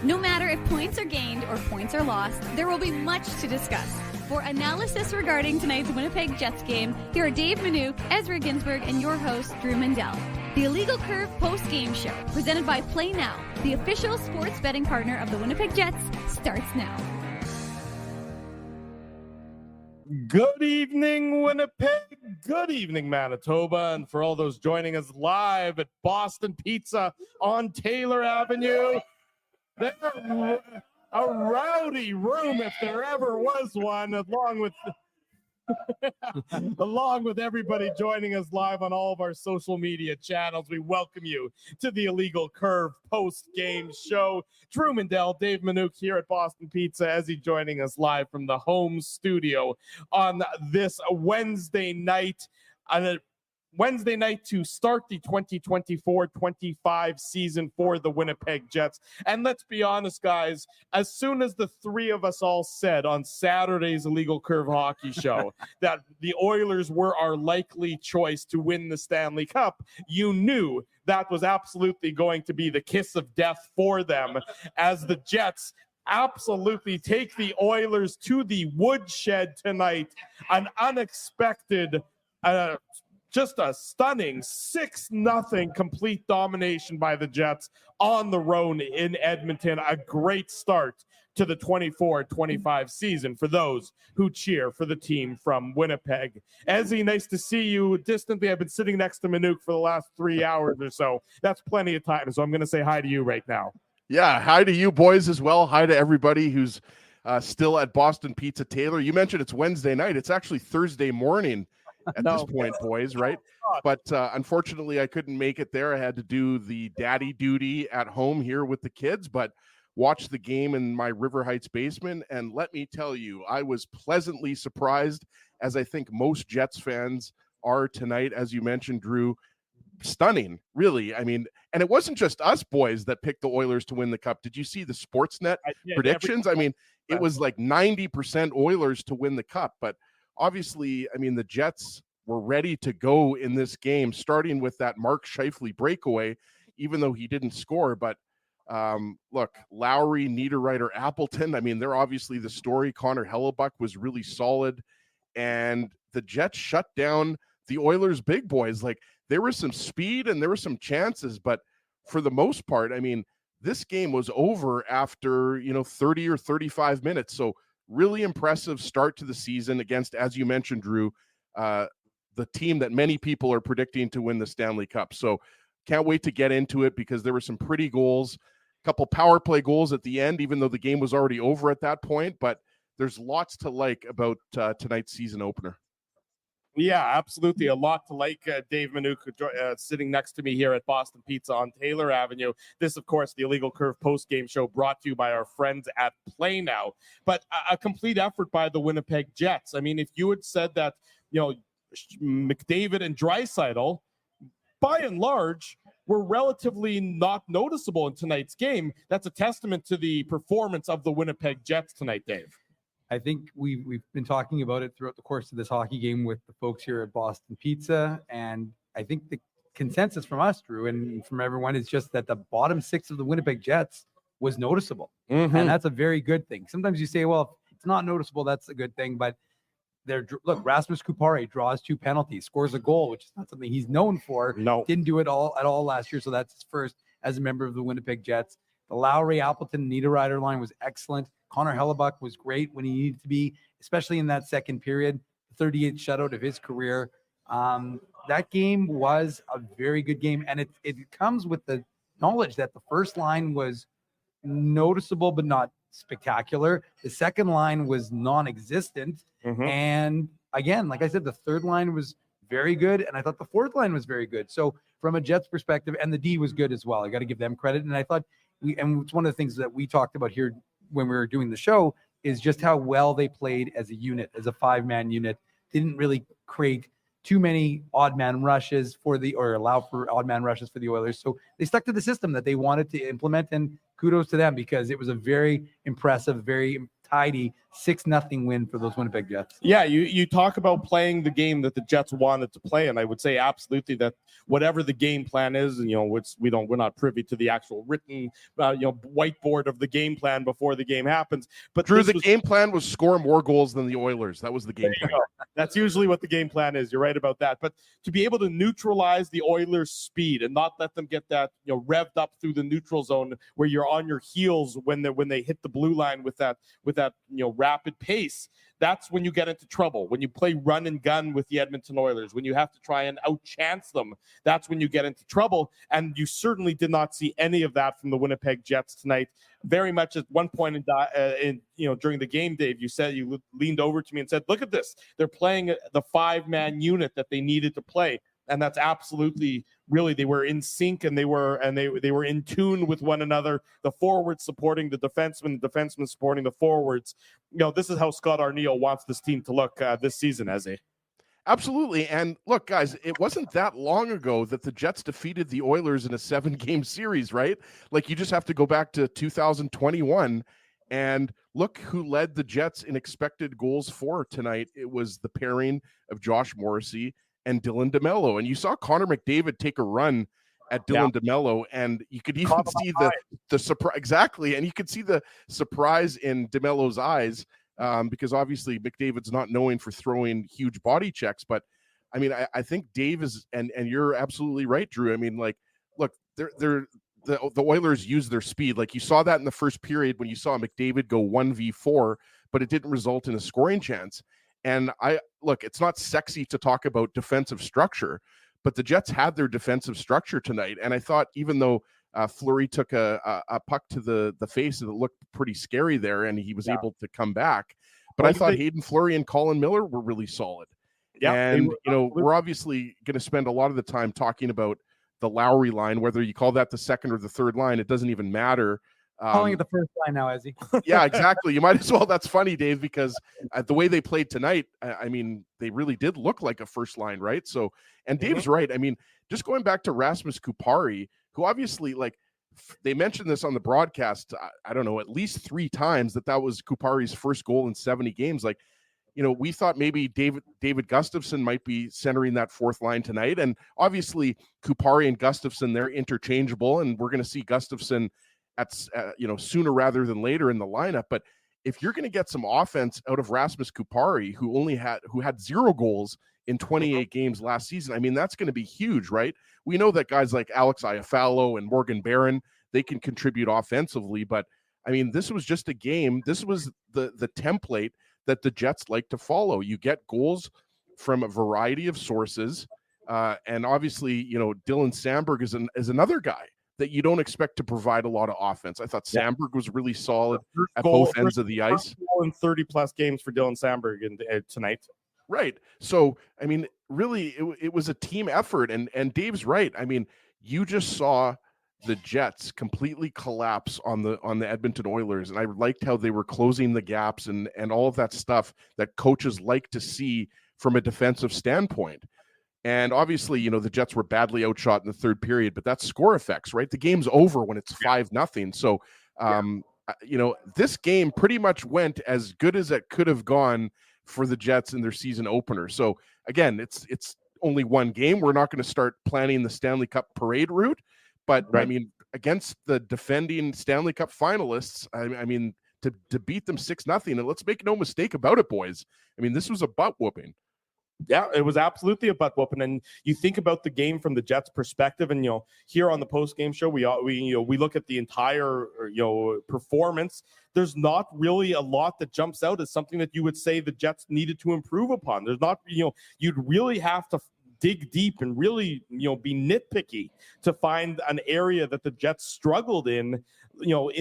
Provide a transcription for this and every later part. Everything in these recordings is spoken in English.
No matter if points are gained or points are lost, there will be much to discuss. For analysis regarding tonight's Winnipeg Jets game, here are Dave Manouk, Ezra Ginsburg, and your host, Drew Mandel. The Illegal Curve post-game show, presented by Play Now, the official sports betting partner of the Winnipeg Jets, starts now. Good evening, Winnipeg. Good evening, Manitoba. And for all those joining us live at Boston Pizza on Taylor Avenue, they're a rowdy room if there ever was one, along with everybody joining us live on all of our social media channels. We welcome you to the Illegal Curve post-game show. Drew Mandel, Dave Manouk here at Boston Pizza, as he joining us live from the home studio on this Wednesday night. Wednesday night to start the 2024-25 season for the Winnipeg Jets. And let's be honest, guys, as soon as the three of us all said on Saturday's Illegal Curve Hockey Show that the Oilers were our likely choice to win the Stanley Cup, you knew that was absolutely going to be the kiss of death for them, as the Jets absolutely take the Oilers to the woodshed tonight. An unexpected just a stunning 6-0 complete domination by the Jets on the road in Edmonton. A great start to the 24-25 season for those who cheer for the team from Winnipeg. Ezzy, nice to see you distantly. I've been sitting next to Manouk for the last 3 hours or so. That's plenty of time, so I'm going to say hi to you right now. Yeah, hi to you boys as well. Hi to everybody who's still at Boston Pizza Taylor. You mentioned it's Wednesday night. It's actually Thursday morning at this point, boys, right? But unfortunately, I couldn't make it there. I had to do the daddy duty at home here with the kids, but watched the game in my River Heights basement. And let me tell you, I was pleasantly surprised, as I think most Jets fans are tonight. As you mentioned, Drew, stunning, really. I mean, and it wasn't just us boys that picked the Oilers to win the Cup. Did you see the Sportsnet predictions? I mean, it was like 90% Oilers to win the Cup, but obviously, I mean, the Jets were ready to go in this game, starting with that Mark Scheifele breakaway, even though he didn't score. But look, Lowry, Niederreiter, Appleton, I mean, they're obviously the story. Connor Hellebuck was really solid, and the Jets shut down the Oilers' big boys. Like, there was some speed and there were some chances, but for the most part, I mean, this game was over after, 30 or 35 minutes. So really impressive start to the season against, as you mentioned, Drew, the team that many people are predicting to win the Stanley Cup. So can't wait to get into it, because there were some pretty goals, a couple power play goals at the end, even though the game was already over at that point. But there's lots to like about tonight's season opener. Yeah, absolutely. A lot to like. Dave Manouk sitting next to me here at Boston Pizza on Taylor Avenue. This, of course, the Illegal Curve post-game show brought to you by our friends at Play Now. But a complete effort by the Winnipeg Jets. I mean, if you had said that, McDavid and Draisaitl, by and large, were relatively not noticeable in tonight's game, that's a testament to the performance of the Winnipeg Jets tonight, Dave. I think we've been talking about it throughout the course of this hockey game with the folks here at Boston Pizza, and I think the consensus from us, Drew, and from everyone is just that the bottom six of the Winnipeg Jets was noticeable, and that's a very good thing. Sometimes you say, well, if it's not noticeable, that's a good thing, but look, Rasmus Kupari draws 2 penalties, scores a goal, which is not something he's known for. No, didn't do it at all last year, so that's his first as a member of the Winnipeg Jets. The Lowry, Appleton, Niederreiter line was excellent. Connor Hellebuck was great when he needed to be, especially in that second period, the 38th shutout of his career. That game was a very good game, and it comes with the knowledge that the first line was noticeable but not spectacular. The second line was non-existent, and again, like I said, the third line was very good, and I thought the fourth line was very good. So from a Jets perspective, and the D was good as well. I got to give them credit, and I thought and it's one of the things that we talked about here when we were doing the show is just how well they played as a unit, as a 5-man unit. Didn't really create too many odd man rushes or allow for odd man rushes for the Oilers. So they stuck to the system that they wanted to implement, and kudos to them, because it was a very impressive, very tidy 6-0 win for those Winnipeg Jets. Yeah, you talk about playing the game that the Jets wanted to play, and I would say absolutely that whatever the game plan is, which we're not privy to the actual written, whiteboard of the game plan before the game happens. But Drew, the game plan was score more goals than the Oilers. That was the game plan. That's usually what the game plan is. You're right about that. But to be able to neutralize the Oilers' speed and not let them get that revved up through the neutral zone where you're on your heels when they hit the blue line with that rapid pace, that's when you get into trouble. When you play run and gun with the Edmonton Oilers, when you have to try and outchance them, that's when you get into trouble. And you certainly did not see any of that from the Winnipeg Jets tonight. Very much at one point during the game, Dave, you leaned over to me and said, "Look at this. They're playing the 5-man unit that they needed to play." And that's absolutely, really, they were in sync and they were in tune with one another. The forwards supporting the defensemen supporting the forwards. This is how Scott Arniel wants this team to look this season, Eze. Absolutely. And look, guys, it wasn't that long ago that the Jets defeated the Oilers in a 7-game series, right? Like, you just have to go back to 2021 and look who led the Jets in expected goals for tonight. It was the pairing of Josh Morrissey and Dylan DeMello. And you saw Connor McDavid take a run at Dylan DeMello, and you could even see the surprise. Exactly. And you could see the surprise in DeMello's eyes, because obviously McDavid's not known for throwing huge body checks. But I mean, I think Dave is, and you're absolutely right, Drew. I mean, like, look, the Oilers use their speed. Like, you saw that in the first period when you saw McDavid go 1v4, but it didn't result in a scoring chance. And it's not sexy to talk about defensive structure, but the Jets had their defensive structure tonight. And I thought, even though Fleury took a puck to the face that looked pretty scary there, and he was able to come back, but I thought Hayden Fleury and Colin Miller were really solid. Yeah, and we're obviously going to spend a lot of the time talking about the Lowry line, whether you call that the second or the third line, it doesn't even matter. Calling it the first line now, Ezzy. Yeah, exactly. You might as well. That's funny, Dave, because the way they played tonight, I mean, they really did look like a first line, right? So, and Dave's right. I mean, just going back to Rasmus Kupari, who obviously, like, they mentioned this on the broadcast, I don't know, at least 3 times that was Kupari's first goal in 70 games. Like, we thought maybe David Gustafsson might be centering that fourth line tonight. And obviously Kupari and Gustafsson, they're interchangeable, and we're going to see Gustafsson sooner rather than later in the lineup. But if you're going to get some offense out of Rasmus Kupari, who had 0 goals in 28 games last season, I mean, that's going to be huge, right? We know that guys like Alex Iafallo and Morgan Barron, they can contribute offensively, but I mean, this was just a game. This was the template that the Jets like to follow. You get goals from a variety of sources, and obviously, Dylan Samberg is another guy that you don't expect to provide a lot of offense. I thought Samberg was really solid at both ends of the ice. In 30-plus games for Dylan Samberg tonight. Right. So, I mean, really, it was a team effort. And Dave's right. I mean, you just saw the Jets completely collapse on the Edmonton Oilers. And I liked how they were closing the gaps and all of that stuff that coaches like to see from a defensive standpoint. And obviously, the Jets were badly outshot in the third period, but that's score effects, right? The game's over when it's 5-0. So, this game pretty much went as good as it could have gone for the Jets in their season opener. So again, it's only one game. We're not going to start planning the Stanley Cup parade route, but I mean, against the defending Stanley Cup finalists, I mean, to beat them 6-0, and let's make no mistake about it, boys. I mean, this was a butt whooping. Yeah, it was absolutely a butt whooping. And you think about the game from the Jets' perspective, and here on the post-game show, we look at the entire performance. There's not really a lot that jumps out as something that you would say the Jets needed to improve upon. There's not, you'd really have to dig deep and really, be nitpicky to find an area that the Jets struggled in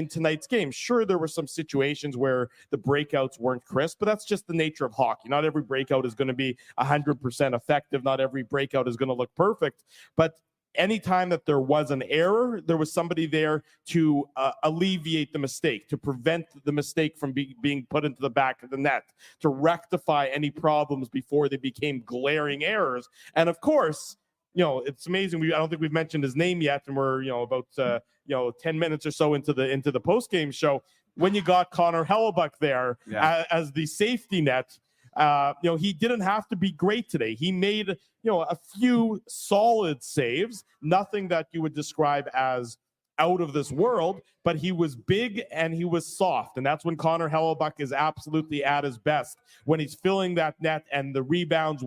tonight's game. Sure, there were some situations where the breakouts weren't crisp, but that's just the nature of hockey. Not every breakout is going to be 100% effective. Not every breakout is going to look perfect, but anytime that there was an error, there was somebody there to alleviate the mistake, to prevent the mistake from being put into the back of the net, to rectify any problems before they became glaring errors. And of course, it's amazing. I don't think we've mentioned his name yet, and we're about 10 minutes or so into the post game show. When you got Connor Hellebuck there as the safety net, he didn't have to be great today. He made a few solid saves, nothing that you would describe as out of this world, but he was big and he was soft. And that's when Connor Hellebuck is absolutely at his best, when he's filling that net and the rebounds,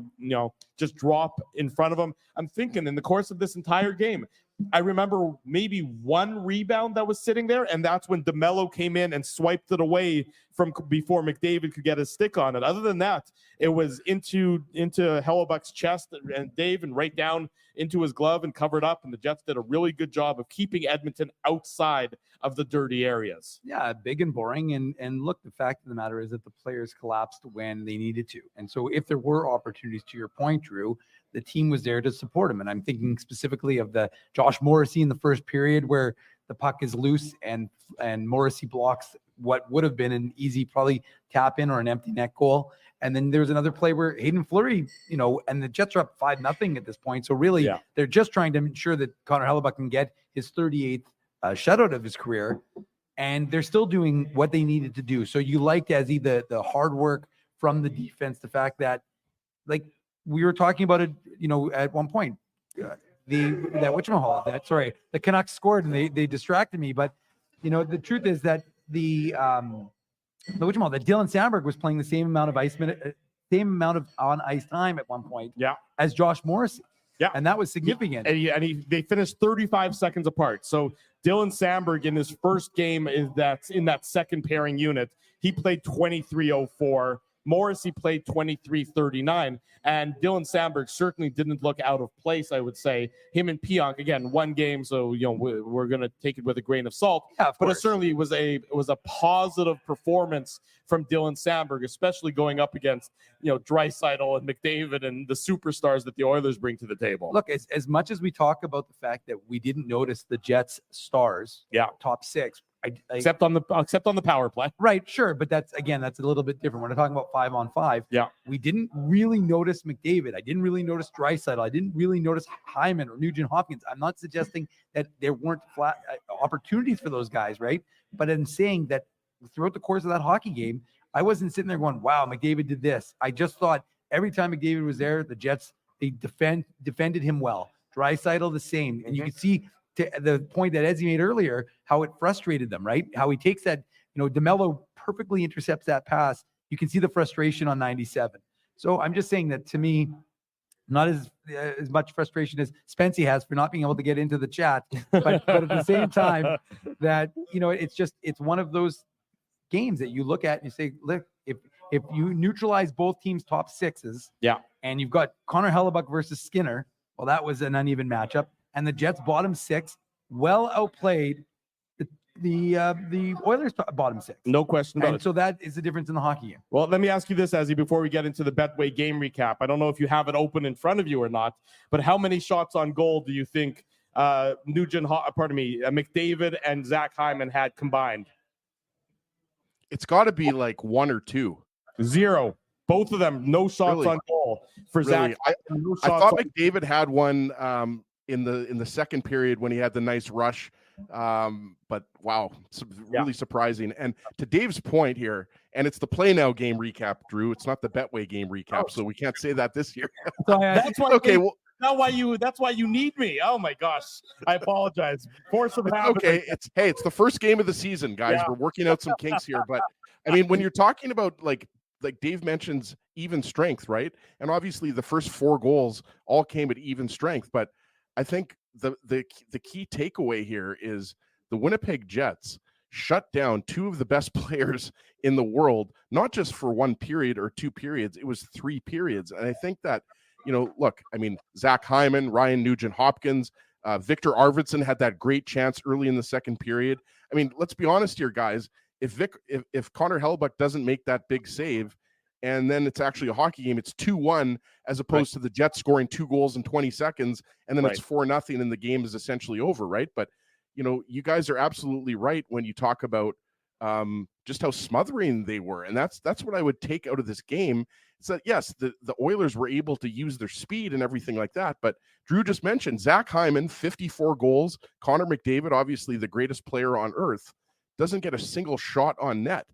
just drop in front of him. I'm thinking in the course of this entire game, I remember maybe one rebound that was sitting there, and that's when DeMello came in and swiped it away from before McDavid could get his stick on it. Other than that, it was into Hellebuck's chest and Dave, and right down into his glove and covered up, and the Jets did a really good job of keeping Edmonton outside of the dirty areas. Yeah, big and boring. And look, the fact of the matter is that the players collapsed when they needed to. And so if there were opportunities, to your point, Drew, the team was there to support him. And I'm thinking specifically of the Josh Morrissey in the first period where the puck is loose and Morrissey blocks what would have been an easy probably tap in or an empty net goal. And then there's another play where Hayden Fleury, and the Jets are up 5-0 at this point. So really they're just trying to ensure that Connor Hellebuck can get his 38th shutout of his career. And they're still doing what they needed to do. So you liked, Ezzy, the hard work from the defense, the fact that, like, we were talking about it, at one point, the Canucks scored and they distracted me. But, the truth is that that Dylan Sandberg was playing the same amount of on ice time at one point as Josh Morrissey. Yeah. And that was significant. And they finished 35 seconds apart. So Dylan Sandberg in his first game that's in that second pairing unit, he played 23:04. Morrissey played 23:39, and Dylan Sandberg certainly didn't look out of place, I would say. Him and Pionk, again, one game, so we're going to take it with a grain of salt. Yeah, of but course. it certainly was a positive performance from Dylan Sandberg, especially going up against Draisaitl and McDavid and the superstars that the Oilers bring to the table. Look, as much as we talk about the fact that we didn't notice the Jets stars, top six. Except on the power play. Right, sure. But that's a little bit different. We're talking about 5-on-5. Yeah. We didn't really notice McDavid. I didn't really notice Draisaitl. I didn't really notice Hyman or Nugent Hopkins. I'm not suggesting that there weren't flat opportunities for those guys, right? But I'm saying that throughout the course of that hockey game, I wasn't sitting there going, wow, McDavid did this. I just thought every time McDavid was there, the Jets, they defended him well. Draisaitl the same. And you can see, to the point that Ezzy made earlier, how it frustrated them, right? How he takes that, DeMello perfectly intercepts that pass. You can see the frustration on 97. So I'm just saying that, to me, not as much frustration as Spency has for not being able to get into the chat, but at the same time that, it's one of those games that you look at and you say, look, if you neutralize both teams' top sixes, and you've got Connor Hellebuck versus Skinner, well, that was an uneven matchup. And the Jets bottom six well outplayed the Oilers bottom six. No question about it. So that is the difference in the hockey game. Well, let me ask you this, Ezzy, before we get into the Betway game recap. I don't know if you have it open in front of you or not, but how many shots on goal do you think McDavid and Zach Hyman had combined? It's got to be like one or two. Zero. Both of them, no shots on goal for Zach. I thought McDavid had one in the second period when he had the nice rush. But wow, it's really surprising. And to Dave's point here, and it's the Play Now game recap, Drew. It's not the Betway game recap, so we can't say that this year. That's why. Okay, that's why you need me. Oh my gosh, I apologize. Force of habit. Okay, it's the first game of the season, guys. We're working out some kinks here, but I mean, when you're talking about like Dave mentions even strength, right? And obviously the first 4 goals all came at even strength, but I think the key takeaway here is the Winnipeg Jets shut down 2 of the best players in the world, not just for 1 period or 2 periods, it was 3 periods. And I think that, look, I mean, Zach Hyman, Ryan Nugent-Hopkins, Victor Arvidsson had that great chance early in the second period. I mean, let's be honest here, guys. If Connor Hellebuck doesn't make that big save, and then it's actually a hockey game, it's 2-1 as opposed to the Jets scoring 2 goals in 20 seconds, and then it's 4-0 and the game is essentially over, right? But, you guys are absolutely right when you talk about just how smothering they were. And that's what I would take out of this game. So yes, the Oilers were able to use their speed and everything like that. But Drew just mentioned Zach Hyman, 54 goals. Connor McDavid, obviously the greatest player on earth, doesn't get a single shot on net.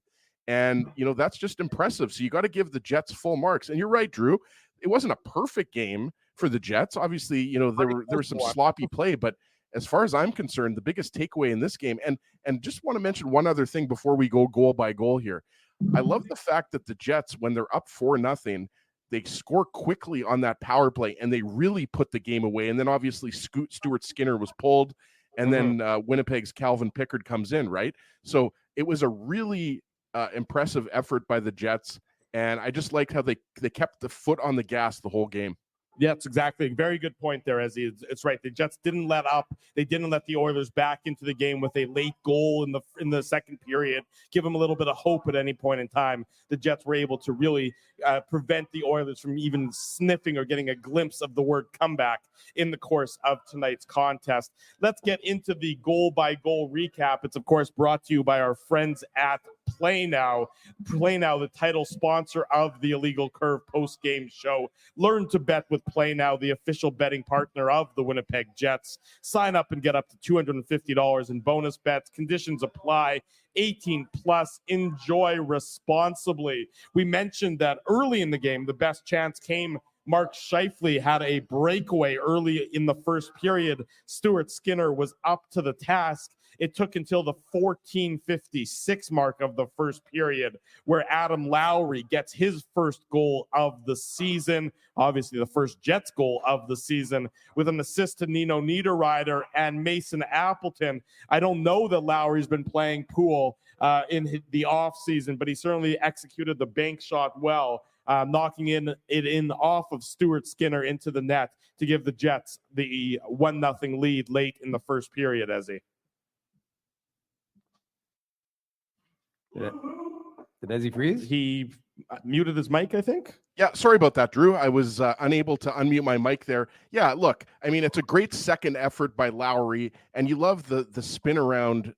And, that's just impressive. So you got to give the Jets full marks. And you're right, Drew. It wasn't a perfect game for the Jets. Obviously, there was some sloppy play, but as far as I'm concerned, the biggest takeaway in this game, and just want to mention one other thing before we go goal by goal here. I love the fact that the Jets, when they're up 4-0, they score quickly on that power play, and they really put the game away. And then obviously Stuart Skinner was pulled, and then Winnipeg's Calvin Pickard comes in, right? So it was a really impressive effort by the Jets, and I just liked how they kept the foot on the gas the whole game. Yeah, it's exactly. Very good point there, Ezzy. It's right. The Jets didn't let up. They didn't let the Oilers back into the game with a late goal in the second period, give them a little bit of hope at any point in time. The Jets were able to really prevent the Oilers from even sniffing or getting a glimpse of the word comeback in the course of tonight's contest. Let's get into the goal-by-goal recap. It's, of course, brought to you by our friends at Play Now. Play Now, the title sponsor of the Illegal Curve post-game show. Learn to bet with Play Now, the official betting partner of the Winnipeg Jets. Sign up and get up to $250 in bonus bets. Conditions apply. 18 plus. Enjoy responsibly. We mentioned that early in the game, the best chance came. Mark Scheifele had a breakaway early in the first period. Stuart Skinner was up to the task. It took until the 14:56 mark of the first period where Adam Lowry gets his first goal of the season, obviously the first Jets goal of the season, with an assist to Nino Niederreiter and Mason Appleton. I don't know that Lowry's been playing pool in the offseason, but he certainly executed the bank shot well, knocking it in off of Stuart Skinner into the net to give the Jets the 1-0 lead late in the first period, Ezzy. Did Ezzy freeze? He muted his mic, I think. Yeah, sorry about that, Drew. I was unable to unmute my mic there. Yeah, look, I mean, it's a great second effort by Lowry, and you love the spin around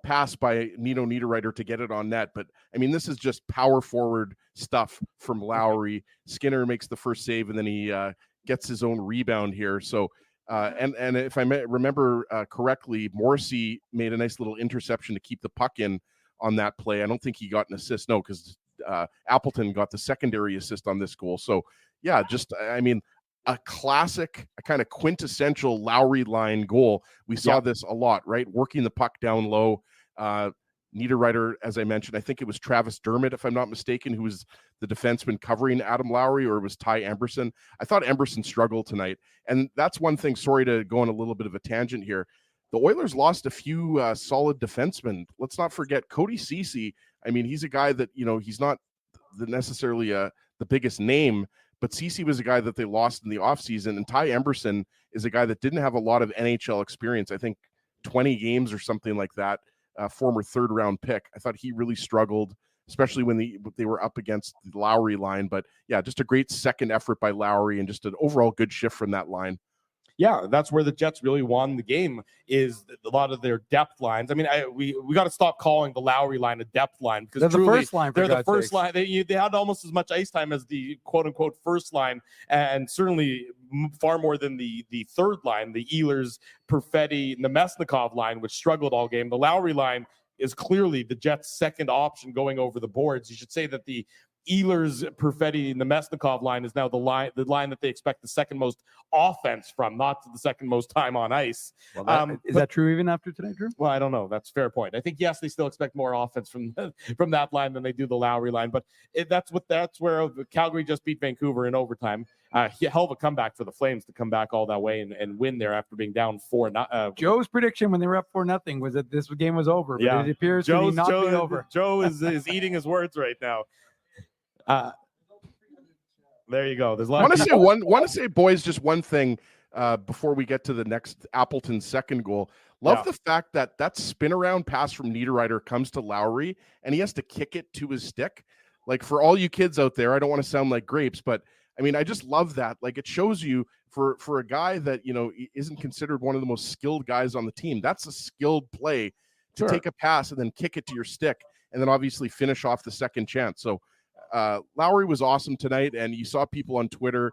pass by Nino Niederreiter to get it on net. But, I mean, this is just power forward stuff from Lowry. Skinner makes the first save, and then he gets his own rebound here. So, and if I remember correctly, Morrissey made a nice little interception to keep the puck in on that play. I don't think he got an assist. No, because Appleton got the secondary assist on this goal. So, yeah, just, I mean, a classic, a kind of quintessential Lowry line goal. We saw this a lot, right? Working the puck down low. Niederreiter, as I mentioned, I think it was Travis Dermott, if I'm not mistaken, who was the defenseman covering Adam Lowry, or it was Ty Emberson. I thought Emberson struggled tonight. And that's one thing, sorry to go on a little bit of a tangent here. The Oilers lost a few solid defensemen. Let's not forget Cody Ceci. I mean, he's a guy that, he's not necessarily the biggest name, but Ceci was a guy that they lost in the offseason. And Ty Emberson is a guy that didn't have a lot of NHL experience. I think 20 games or something like that, former third-round pick. I thought he really struggled, especially when they were up against the Lowry line. But, yeah, just a great second effort by Lowry and just an overall good shift from that line. Yeah, that's where the Jets really won the game, is a lot of their depth lines. I mean, we got to stop calling the Lowry line a depth line, because they're the first line. They're the first line. They had almost as much ice time as the quote-unquote first line, and certainly far more than the third line, the Ehlers, Perfetti, Nemesnikov line, which struggled all game. The Lowry line is clearly the Jets' second option going over the boards. You should say that the Ehlers, Perfetti, and the Nemesnikov line is now the line that they expect the second most offense from, not the second most time on ice. Well, is that true even after tonight, Drew? Well, I don't know. That's a fair point. I think, yes, they still expect more offense from that line than they do the Lowry line. But that's where Calgary just beat Vancouver in overtime. Hell of a comeback for the Flames to come back all that way and win there after being down 4-0. Joe's prediction when they were up 4-0 was that this game was over. But it appears to not be over. Joe is eating his words right now. There you go. There's a lot. Want to say, boys, just one thing before we get to the next Appleton second goal. Love the fact that spin around pass from Niederreiter comes to Lowry and he has to kick it to his stick. Like, for all you kids out there, I don't want to sound like grapes, but I mean, I just love that. Like, it shows you for a guy that, isn't considered one of the most skilled guys on the team. That's a skilled play to take a pass and then kick it to your stick and then obviously finish off the second chance. So, Lowry was awesome tonight, and you saw people on Twitter,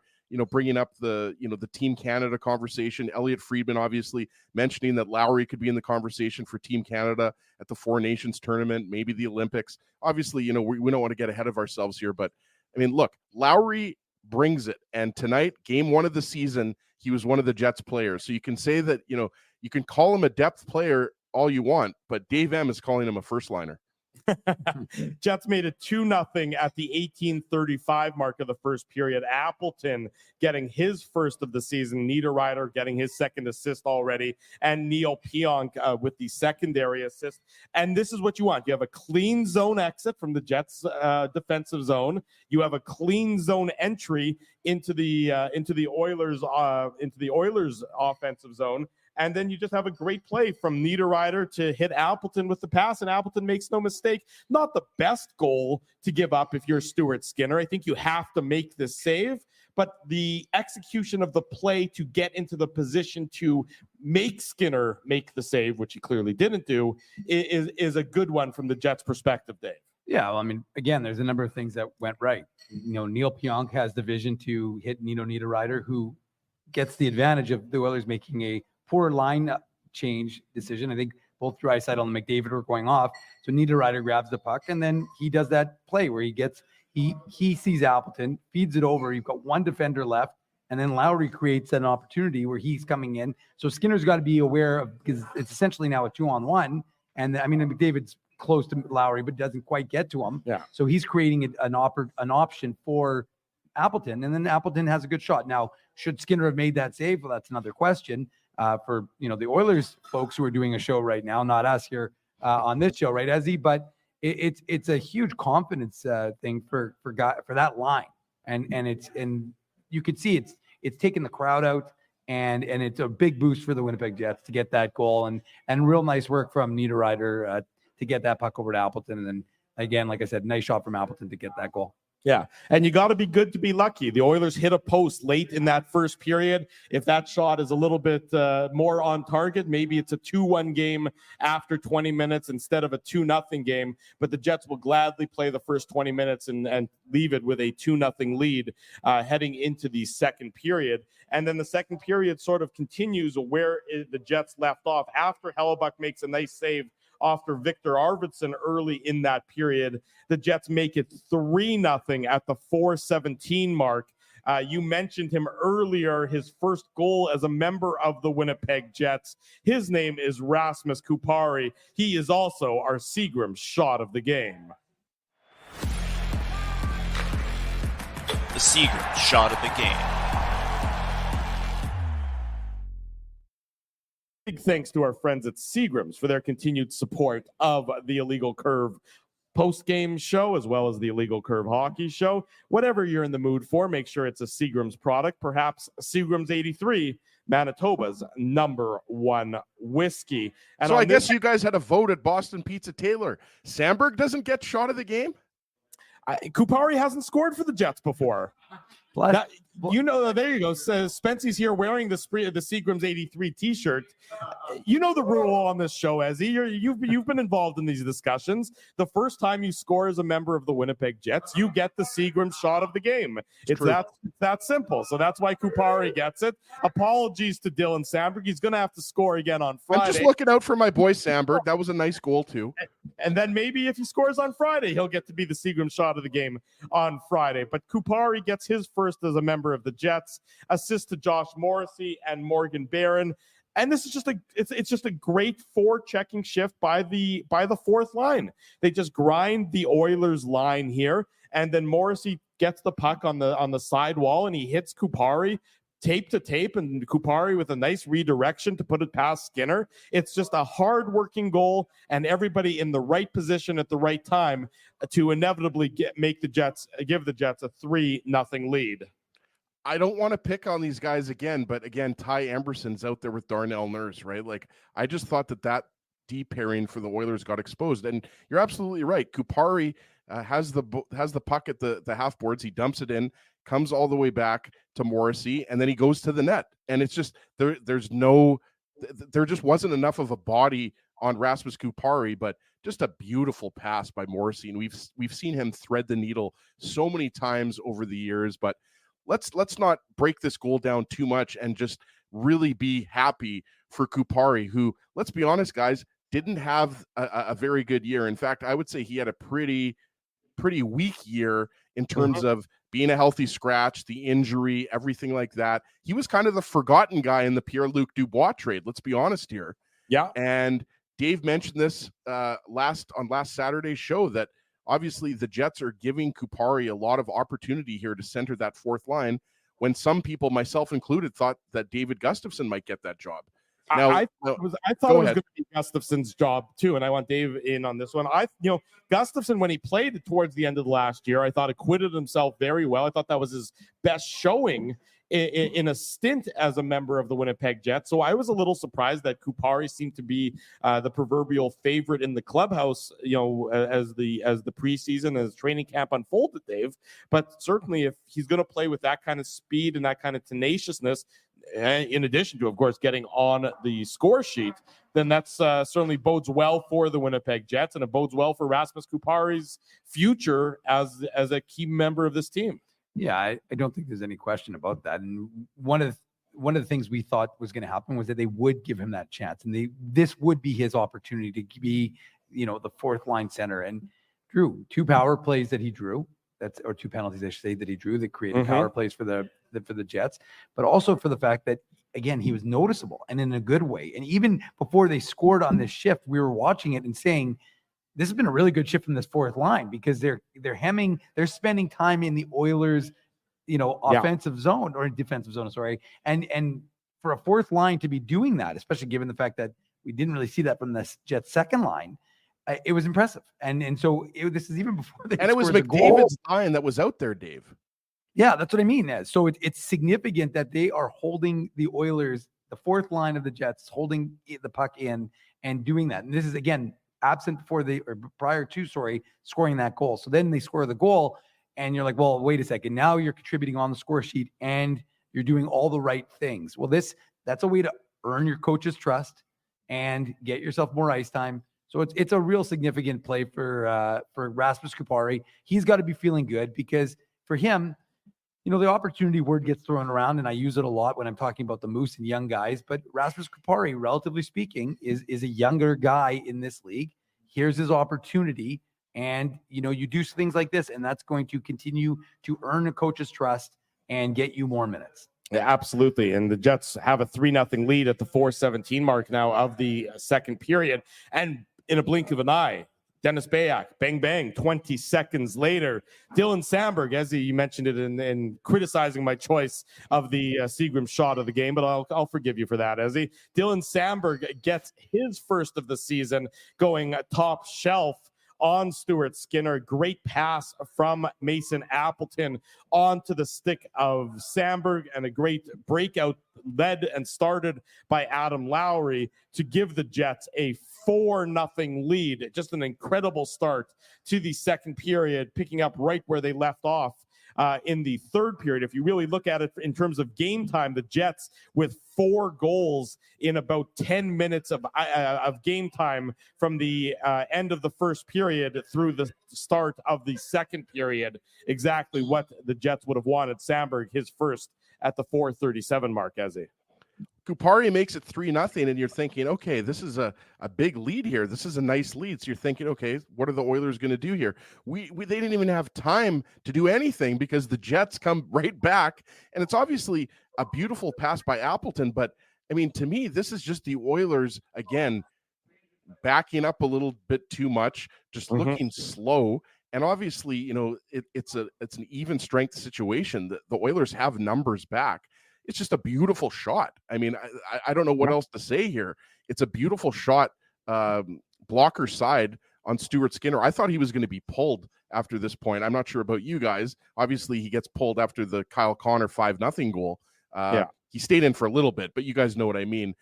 bringing up the Team Canada conversation. Elliot Friedman obviously mentioning that Lowry could be in the conversation for Team Canada at the Four Nations tournament, maybe the Olympics. Obviously, we don't want to get ahead of ourselves here, but I mean, look, Lowry brings it. And tonight, game 1 of the season, he was one of the Jets players. So you can say that, you can call him a depth player all you want, but Dave M is calling him a first liner. Jets made it 2-0 at the 18:35 mark of the first period. Appleton getting his first of the season. Niederreiter getting his second assist already. And Neil Pionk with the secondary assist. And this is what you want. You have a clean zone exit from the Jets defensive zone. You have a clean zone entry into the Oilers offensive zone. And then you just have a great play from Niederreiter to hit Appleton with the pass, and Appleton makes no mistake. Not the best goal to give up if you're Stuart Skinner. I think you have to make the save, but the execution of the play to get into the position to make Skinner make the save, which he clearly didn't do, is a good one from the Jets' perspective, Dave. Yeah, well, I mean, again, there's a number of things that went right. Neil Pionk has the vision to hit Nino Niederreiter, who gets the advantage of the Oilers making a poor line change decision. I think both Draisaitl and McDavid were going off. So Niederreiter grabs the puck, and then he does that play where he sees Appleton, feeds it over. You've got one defender left, and then Lowry creates an opportunity where he's coming in. So Skinner's got to be aware of, because it's essentially now a 2-on-1. And I mean, McDavid's close to Lowry, but doesn't quite get to him. Yeah. So he's creating an option for Appleton, and then Appleton has a good shot. Now, should Skinner have made that save? Well, that's another question. For the Oilers folks who are doing a show right now, not us here on this show, right, Ezzy? But it's a huge confidence thing for that line, and you could see it's taking the crowd out, and it's a big boost for the Winnipeg Jets to get that goal, and real nice work from Niederreiter to get that puck over to Appleton, and then again, like I said, nice shot from Appleton to get that goal. Yeah, and you got to be good to be lucky. The Oilers hit a post late in that first period. If that shot is a little bit more on target, maybe it's a 2-1 game after 20 minutes instead of a 2-0 game. But the Jets will gladly play the first 20 minutes and leave it with a 2-0 lead heading into the second period. And then the second period sort of continues where the Jets left off after Hellebuck makes a nice save after Victor Arvidsson early in that period. The Jets make it 3-0 at the 4:17 mark. You mentioned him earlier, his first goal as a member of the Winnipeg Jets. His name is Rasmus Kupari. He is also our Seagram shot of the game. The Seagram shot of the game. Big thanks to our friends at Seagram's for their continued support of the Illegal Curve post-game show, as well as the Illegal Curve hockey show. Whatever you're in the mood for, make sure it's a Seagram's product, perhaps Seagram's 83, Manitoba's #1 whiskey. And so I guess you guys had a vote at Boston Pizza Taylor. Sandberg doesn't get shot of the game? Kupari hasn't scored for the Jets before. There you go. So Spency's here wearing the Seagram's 83 T-shirt. You know the rule on this show, Ezzy. You've been involved in these discussions. The first time you score as a member of the Winnipeg Jets, you get the Seagram's shot of the game. It's that simple. So that's why Kupari gets it. Apologies to Dylan Sandberg. He's going to have to score again on Friday. I'm just looking out for my boy Sandberg. That was a nice goal too. And then maybe if he scores on Friday, he'll get to be the Seagram's shot of the game on Friday. But Kupari gets his first as a member of the Jets. Assist to Josh Morrissey and Morgan Barron. And this is just a great forechecking shift by the fourth line. They just grind the Oilers line here, and then Morrissey gets the puck on the sidewall, and he hits Kupari tape to tape, and Kupari with a nice redirection to put it past Skinner. It's just a hard-working goal, and everybody in the right position at the right time to inevitably give the Jets a 3-0 lead. I don't want to pick on these guys again, but again, Ty Emberson's out there with Darnell Nurse, right? Like, I just thought that deep pairing for the Oilers got exposed, and you're absolutely right. Kupari has the puck at the half boards. He dumps it in, comes all the way back to Morrissey, and then he goes to the net. And it's just there just wasn't enough of a body on Rasmus Kupari, but just a beautiful pass by Morrissey. And we've seen him thread the needle so many times over the years, but let's not break this goal down too much and just really be happy for Kupari, who, let's be honest, guys, didn't have a very good year. In fact, I would say he had a pretty weak year in terms of being a healthy scratch, the injury, everything like that. He was kind of the forgotten guy in the Pierre-Luc Dubois trade. Let's be honest here. Yeah. And Dave mentioned this last Saturday's show, that obviously the Jets are giving Kupari a lot of opportunity here to center that fourth line, when some people, myself included, thought that David Gustafsson might get that job. Now, I thought it was going to be Gustafsson's job too, and I want Dave in on this one. Gustafsson, when he played towards the end of the last year, I thought acquitted himself very well. I thought that was his best showing in a stint as a member of the Winnipeg Jets. So I was a little surprised that Kupari seemed to be the proverbial favorite in the clubhouse, as the preseason, as training camp unfolded, Dave. But certainly if he's going to play with that kind of speed and that kind of tenaciousness, in addition to, of course, getting on the score sheet, then that's certainly bodes well for the Winnipeg Jets, and it bodes well for Rasmus Kupari's future as a key member of this team. Yeah, I don't think there's any question about that. And one of the things we thought was going to happen was that they would give him that chance, and this would be his opportunity to be, the fourth line center. And Drew, 2 power plays that he drew, or 2 penalties, I should say, that he drew that created power plays for the Jets, but also for the fact that, again, he was noticeable and in a good way. And even before they scored on this shift, we were watching it and saying, this has been a really good shift from this fourth line, because they're spending time in the Oilers, offensive zone or defensive zone. Sorry. And for a fourth line to be doing that, especially given the fact that we didn't really see that from the Jets second line, it was impressive. And so this is even before they, and it was McDavid's line that was out there, Dave. Yeah, that's what I mean. So it's significant that they are holding the Oilers, the fourth line of the Jets, holding the puck in and doing that. And this is, again, absent prior to scoring that goal. So then they score the goal, and you're like, well, wait a second. Now you're contributing on the score sheet and you're doing all the right things. Well, that's a way to earn your coach's trust and get yourself more ice time. So it's a real significant play for Rasmus Kupari. He's got to be feeling good, because for him, the opportunity word gets thrown around, and I use it a lot when I'm talking about the Moose and young guys. But Rasmus Kupari, relatively speaking, is a younger guy in this league. Here's his opportunity, and you do things like this, and that's going to continue to earn a coach's trust and get you more minutes. Yeah, absolutely. And the Jets have a 3-0 lead at the 4:17 mark now of the second period, and in a blink of an eye, Dennis Bayak, bang, bang, 20 seconds later. Dylan Samberg, as you mentioned it in criticizing my choice of the Seagram shot of the game, but I'll forgive you for that, Ezzy. Dylan Samberg gets his first of the season, going top shelf on Stuart Skinner. Great pass from Mason Appleton onto the stick of Samberg, and a great breakout led and started by Adam Lowry to give the Jets a 4-0 lead. Just an incredible start to the second period, picking up right where they left off in the third period. If you really look at it in terms of game time, the Jets with 4 goals in about 10 minutes of game time from the end of the first period through the start of the second period. Exactly what the Jets would have wanted. Samberg, his first at the 4:37 mark, Ezzy. Kupari makes it 3-0, and you're thinking, okay, this is a big lead here. This is a nice lead. So you're thinking, okay, what are the Oilers going to do here? They didn't even have time to do anything, because the Jets come right back, and it's obviously a beautiful pass by Appleton. But I mean, to me, this is just the Oilers again backing up a little bit too much, just looking slow. And obviously, it's an even strength situation. The Oilers have numbers back. It's just a beautiful shot. I mean, I don't know what else to say here. It's a beautiful shot, blocker side on Stuart Skinner. I thought he was going to be pulled after this point. I'm not sure about you guys. Obviously, he gets pulled after the Kyle Connor 5-0 goal. He stayed in for a little bit, but you guys know what I mean.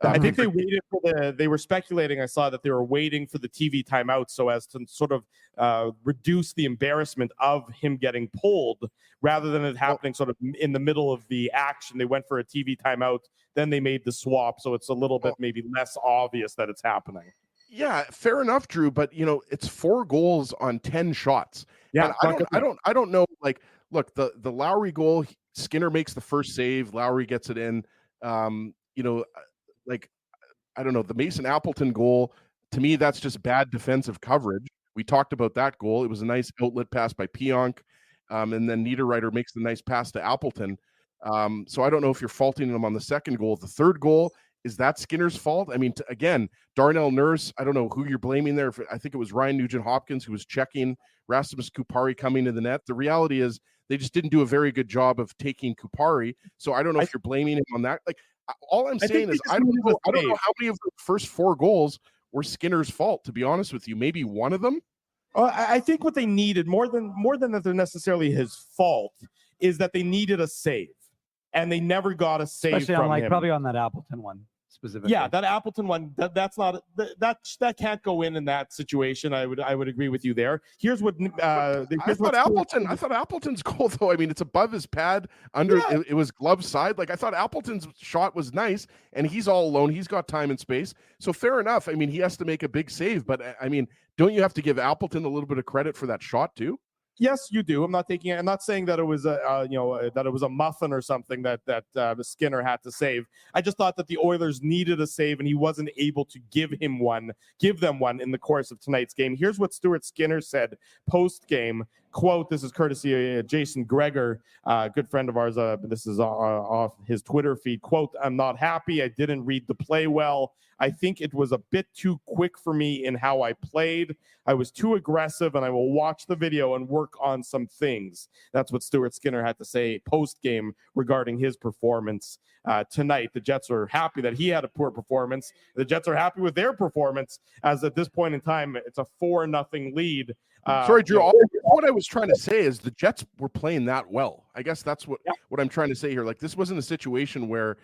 I think they waited for they were speculating. I saw that they were waiting for the TV timeout so as to sort of reduce the embarrassment of him getting pulled, rather than it happening sort of in the middle of the action. They went for a TV timeout, then they made the swap, so it's a little bit maybe less obvious that it's happening. Yeah, fair enough, Drew. But it's 4 goals on 10 shots, Yeah, and it's not good enough. I don't know. Like, look, the Lowry goal, Skinner makes the first save, Lowry gets it in. Like, I don't know, the Mason Appleton goal. To me, that's just bad defensive coverage. We talked about that goal. It was a nice outlet pass by Pionk, and then Niederreiter makes the nice pass to Appleton. So I don't know if you're faulting them on the second goal. The third goal, is that Skinner's fault? I mean, again, Darnell Nurse, I don't know who you're blaming there. I think it was Ryan Nugent-Hopkins who was checking Rasmus Kupari coming to the net. The reality is they just didn't do a very good job of taking Kupari. So I don't know if you're blaming him on that. Like, all I'm saying is I don't know how many of the first 4 goals were Skinner's fault, to be honest with you. Maybe one of them. I think what they needed more than that they're necessarily his fault is that they needed a save, and they never got a save. Especially from him. probably on that Appleton one specifically. Yeah, that Appleton one, that's not that can't go in that situation. I would agree with you there. Here's what I thought Appleton's goal, though. I mean, it's above his pad, under it was glove side. Like, I thought Appleton's shot was nice, and he's all alone. He's got time and space, so fair enough. I mean, he has to make a big save, but I mean, don't you have to give Appleton a little bit of credit for that shot too? Yes, you do. I'm not saying that it was that it was a muffin or something that Skinner had to save. I just thought that the Oilers needed a save, and he wasn't able to give them one in the course of tonight's game. Here's what Stuart Skinner said post game. Quote, this is courtesy of Jason Greger, good friend of ours. This is off his Twitter feed. Quote, I'm not happy. I didn't read the play well. I think it was a bit too quick for me in how I played. I was too aggressive, and I will watch the video and work on some things. That's what Stuart Skinner had to say post-game regarding his performance tonight. The Jets are happy that he had a poor performance. The Jets are happy with their performance, as at this point in time, it's a 4-0 lead. Sorry, Drew. What I was trying to say is the Jets were playing that well. I guess that's what I'm trying to say here. Like, this wasn't a situation where,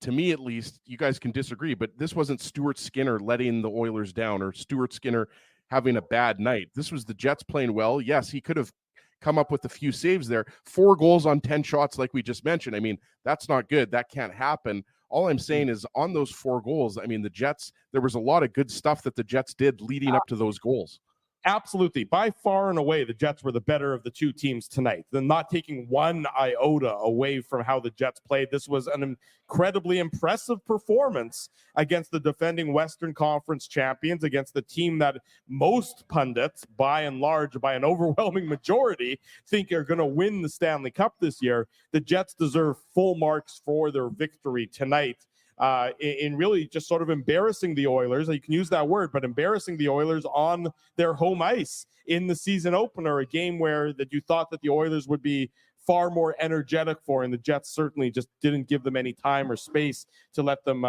to me at least, you guys can disagree, but this wasn't Stuart Skinner letting the Oilers down or Stuart Skinner having a bad night. This was the Jets playing well. Yes, he could have come up with a few saves there. 4 goals on 10 shots, like we just mentioned. I mean, that's not good. That can't happen. All I'm saying is on those 4 goals, I mean, the Jets, there was a lot of good stuff that the Jets did leading up to those goals. Absolutely. By far and away, the Jets were the better of the two teams tonight. They're not taking one iota away from how the Jets played. This was an incredibly impressive performance against the defending Western Conference champions, against the team that most pundits, by and large, by an overwhelming majority, think are going to win the Stanley Cup this year. The Jets deserve full marks for their victory tonight. In really just sort of embarrassing the Oilers. You can use that word, but embarrassing the Oilers on their home ice in the season opener, a game where that you thought that the Oilers would be far more energetic for, and the Jets certainly just didn't give them any time or space to let them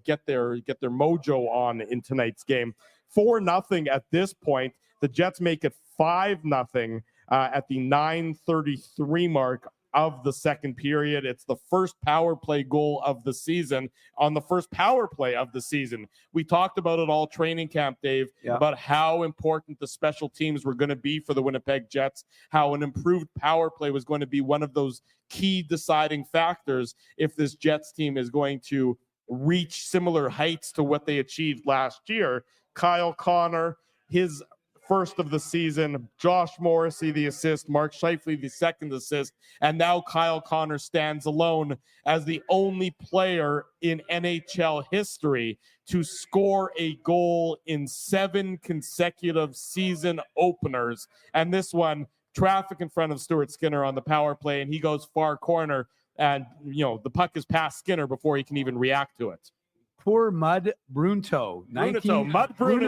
get their mojo on in tonight's game. 4-0 at this point. The Jets make it 5-0 at the 9:33 mark of the second period. It's the first power play goal of the season on the first power play of the season. We talked about it all training camp, Dave, about how important the special teams were going to be for the Winnipeg Jets, how an improved power play was going to be one of those key deciding factors if this Jets team is going to reach similar heights to what they achieved last year. Kyle Connor, his first of the season, Josh Morrissey the assist, Mark Scheifele the second assist, and now Kyle Connor stands alone as the only player in NHL history to score a goal in 7 consecutive season openers. And this one, traffic in front of Stuart Skinner on the power play, and he goes far corner, and the puck is past Skinner before he can even react to it. Poor Mud Brunto. 1940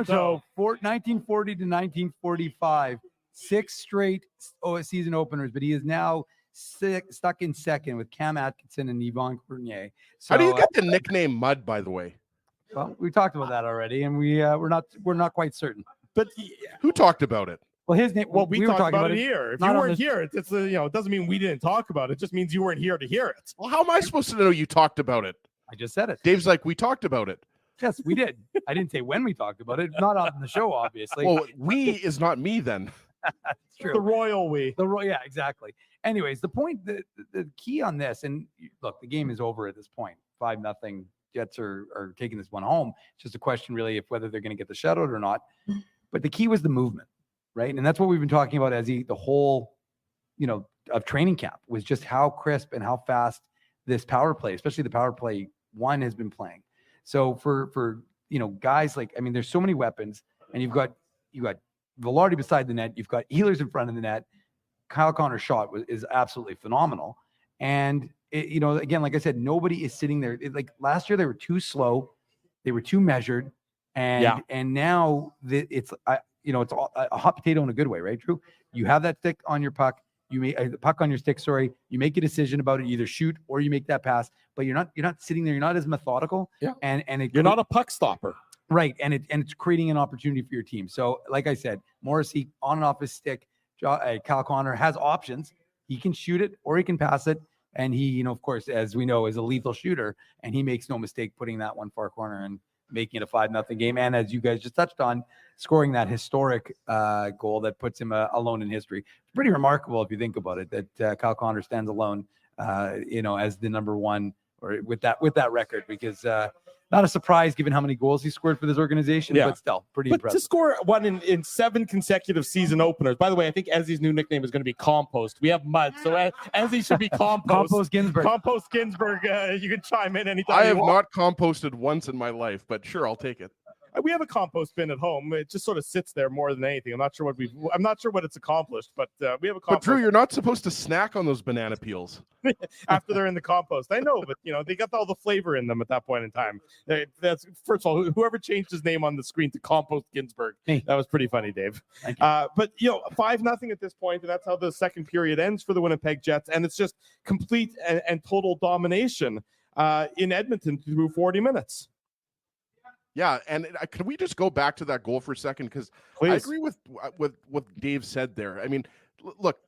to 1945. 6 straight season openers, but he is now stuck in second with Cam Atkinson and Yvonne Cournier. So, how do you get the nickname Mud, by the way? Well, we talked about that already, and we're not quite certain. But who talked about it? Well, his name. Well, we talked about it here. If you weren't here, it's it doesn't mean we didn't talk about it. It just means you weren't here to hear it. Well, how am I supposed to know you talked about it? I just said it. Dave's like, we talked about it. Yes, we did. I didn't say when we talked about it. Not on the show, obviously. Well, we is not me then. That's true. The royal we. Yeah, exactly. Anyways, the point, the key on this, and look, the game is over at this point. 5-0. Jets are taking this one home. It's just a question really of whether they're going to get the shutout or not. But the key was the movement, right? And that's what we've been talking about as the whole, of training camp, was just how crisp and how fast this power play, especially the power play one, has been playing. So for guys like, there's so many weapons, and you've got Velarde beside the net, you've got Ehlers in front of the net. Kyle Connor's shot is absolutely phenomenal. And again, like I said, nobody is sitting there. Like last year, they were too slow, they were too measured, and now it's a hot potato in a good way, right, Drew? You have that stick on your puck, the puck on your stick. Sorry, you make a decision about it. You either shoot or you make that pass, but you're not sitting there. You're not as methodical. Yeah, and you're not a puck stopper, right? And it's creating an opportunity for your team. So, like I said, Morrissey on and off his stick. Kyle Connor has options. He can shoot it or he can pass it. And he, of course, as we know, is a lethal shooter, and he makes no mistake putting that one far corner and making it a 5-0 game. And as you guys just touched on, scoring that historic goal that puts him alone in history. It's pretty remarkable if you think about it, that Kyle Connor stands alone, as the number one, or with that record, because not a surprise given how many goals he scored for this organization, but still pretty impressive. To score one in 7 consecutive season openers. By the way, I think Ezzy's new nickname is going to be Compost. We have mud, so Ezzy should be Compost. Compost Ginsburg. Compost Ginsburg. You can chime in anytime. I have not composted once in my life, but sure, I'll take it. We have a compost bin at home. It just sort of sits there more than anything. I'm not sure what it's accomplished, but we have a compost. But Drew, you're not supposed to snack on those banana peels after they're in the compost. I know, but they got all the flavor in them at that point in time. That's first of all, whoever changed his name on the screen to Compost Ginsburg. Hey. That was pretty funny, Dave. Thank you. But 5-0 at this point, and that's how the second period ends for the Winnipeg Jets, and it's just complete and total domination in Edmonton through 40 minutes. Yeah, and can we just go back to that goal for a second? Because I agree with what Dave said there. Look,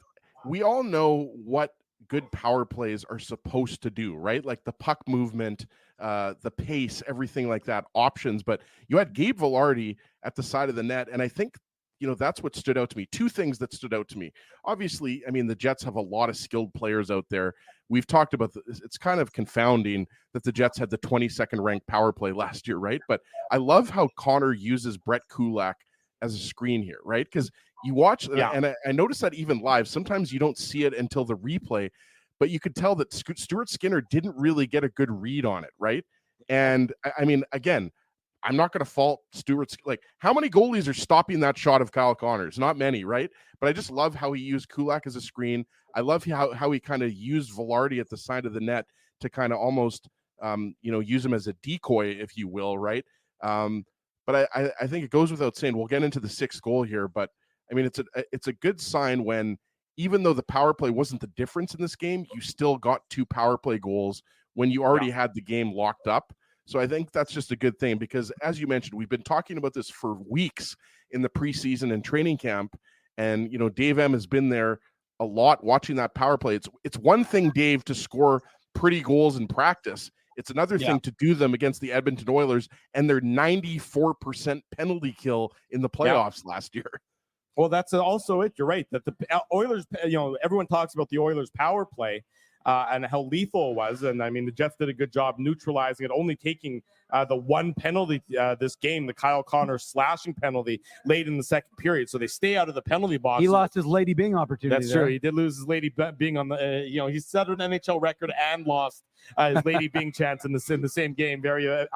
we all know what good power plays are supposed to do, right? Like the puck movement, the pace, everything like that, options. But you had Gabe Velarde at the side of the net, and I think that's what stood out to me. Two things that stood out to me. Obviously, the Jets have a lot of skilled players out there. We've talked about this. It's kind of confounding that the Jets had the 22nd ranked power play last year, right? But I love how Connor uses Brett Kulak as a screen here, right? Because you watch, and I noticed that even live, sometimes you don't see it until the replay, but you could tell that Stuart Skinner didn't really get a good read on it, right? And again, I'm not going to fault Stewart's. Like, how many goalies are stopping that shot of Kyle Connors? Not many, right? But I just love how he used Kulak as a screen. I love how he kind of used Velarde at the side of the net to kind of almost, use him as a decoy, if you will, right? But I think it goes without saying, we'll get into the 6th goal here, but it's a good sign when, even though the power play wasn't the difference in this game, you still got 2 power play goals when you already had the game locked up. So I think that's just a good thing, because as you mentioned, we've been talking about this for weeks in the preseason and training camp. And, Dave M has been there a lot watching that power play. It's one thing, Dave, to score pretty goals in practice. It's another thing to do them against the Edmonton Oilers and their 94% penalty kill in the playoffs last year. Well, that's also it. You're right that the Oilers, everyone talks about the Oilers power play and how lethal it was. And the Jets did a good job neutralizing it, only taking the one penalty this game, the Kyle Connor slashing penalty late in the second period. So they stay out of the penalty box. He lost his Lady Bing opportunity. That's true. He did lose his Lady Bing on the, he set an NHL record and lost his Lady Bing chance in the same game. Very